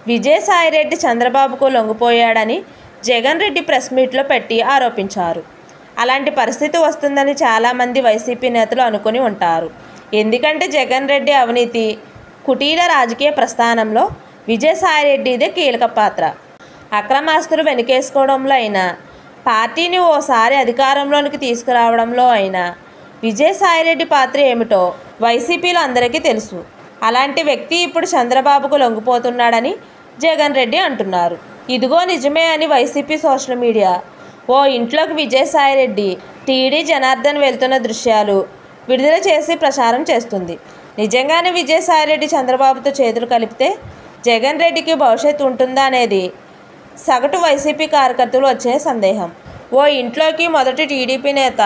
విజయసాయిరెడ్డి చంద్రబాబుకు లొంగిపోయాడని జగన్ రెడ్డి ప్రెస్ మీట్లో పెట్టి ఆరోపించారు. అలాంటి పరిస్థితి వస్తుందని చాలామంది వైసీపీ నేతలు అనుకుని ఉంటారు. ఎందుకంటే జగన్ రెడ్డి అవినీతి కుటీల రాజకీయ ప్రస్థానంలో విజయసాయిరెడ్డిదే కీలక పాత్ర. అక్రమాస్తులు వెనుకేసుకోవడంలో అయినా, పార్టీని ఓసారి అధికారంలోనికి తీసుకురావడంలో అయినా విజయసాయిరెడ్డి పాత్ర ఏమిటో వైసీపీలో అందరికీ తెలుసు. అలాంటి వ్యక్తి ఇప్పుడు చంద్రబాబుకు లొంగిపోతున్నాడని జగన్ రెడ్డి అంటున్నారు. ఇదిగో నిజమే అని వైసీపీ సోషల్ మీడియా ఓ ఇంట్లోకి విజయసాయిరెడ్డి, టీడీ జనార్దన్ వెళ్తున్న దృశ్యాలు విడుదల చేసి ప్రచారం చేస్తుంది. నిజంగానే విజయసాయిరెడ్డి చంద్రబాబుతో చేతులు కలిపితే జగన్ రెడ్డికి భవిష్యత్తు ఉంటుందా అనేది సగటు వైసీపీ కార్యకర్తలు వచ్చే సందేహం. ఓ ఇంట్లోకి మొదటి టీడీపీ నేత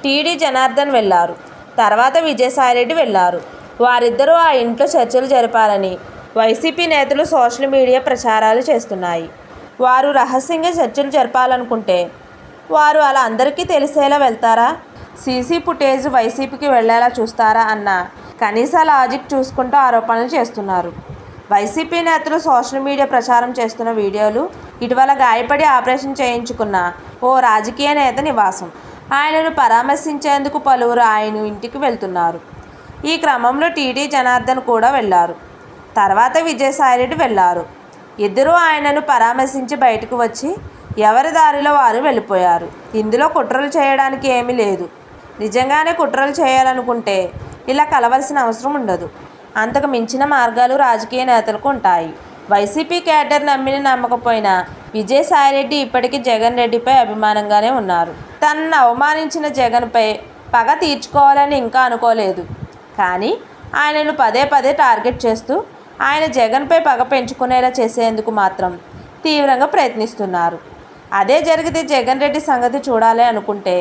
టీడీ జనార్దన్ వెళ్లారు. తర్వాత విజయసాయిరెడ్డి వెళ్లారు. వారిద్దరూ ఆ ఇంట్లో చర్చలు జరిపారని వైసీపీ నేతలు సోషల్ మీడియా ప్రచారాలు చేస్తున్నాయి. వారు రహస్యంగా చర్చలు జరపాలనుకుంటే వారు అలా అందరికీ తెలిసేలా వెళ్తారా? సీసీ ఫుటేజ్ వైసీపీకి వెళ్లేలా చూస్తారా అన్న కనీస లాజిక్ చూసుకుంటూ ఆరోపణలు చేస్తున్నారు. వైసీపీ నేతలు సోషల్ మీడియా ప్రచారం చేస్తున్న వీడియోలు ఇటీవల గాయపడి ఆపరేషన్ చేయించుకున్న ఓ రాజకీయ నేత నివాసం. ఆయనను పరామర్శించేందుకు పలువురు ఆయన ఇంటికి వెళ్తున్నారు. ఈ క్రమంలో టీడీ జనార్దన్ కూడా వెళ్లారు. తర్వాత విజయసాయిరెడ్డి వెళ్లారు. ఇద్దరూ ఆయనను పరామర్శించి బయటకు వచ్చి ఎవరి దారిలో వారు వెళ్ళిపోయారు. ఇందులో కుట్రలు చేయడానికి ఏమీ లేదు. నిజంగానే కుట్రలు చేయాలనుకుంటే ఇలా కలవలసిన అవసరం ఉండదు. అంతకు మించిన మార్గాలు రాజకీయ నేతలకు ఉంటాయి. వైసీపీ క్యాడర్ నమ్మిన నమ్మకపోయినా విజయసాయిరెడ్డి ఇప్పటికీ జగన్ రెడ్డిపై అభిమానంగానే ఉన్నారు. తనను అవమానించిన జగన్పై పగ తీర్చుకోవాలని ఇంకా అనుకోలేదు. కానీ ఆయనను పదే పదే టార్గెట్ చేస్తూ ఆయన జగన్పై పగ పెంచుకునేలా చేసేందుకు మాత్రం తీవ్రంగా ప్రయత్నిస్తున్నారు. అదే జరిగితే జగన్ రెడ్డి సంగతి చూడాలి అనుకుంటే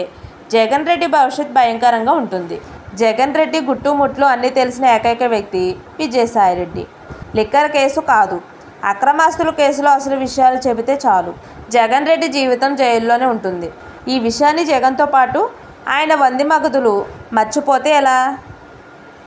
జగన్ రెడ్డి భవిష్యత్ భయంకరంగా ఉంటుంది. జగన్ రెడ్డి గుట్టుముట్లు అన్నీ తెలిసిన ఏకైక వ్యక్తి విజయసాయిరెడ్డి. లిక్కర్ కేసు కాదు, అక్రమాస్తుల కేసులో అసలు విషయాలు చెబితే చాలు జగన్ రెడ్డి జీవితం జైల్లోనే ఉంటుంది. ఈ విషయాన్ని జగన్తో పాటు ఆయన వంది మగధులు మర్చిపోతే ఎలా?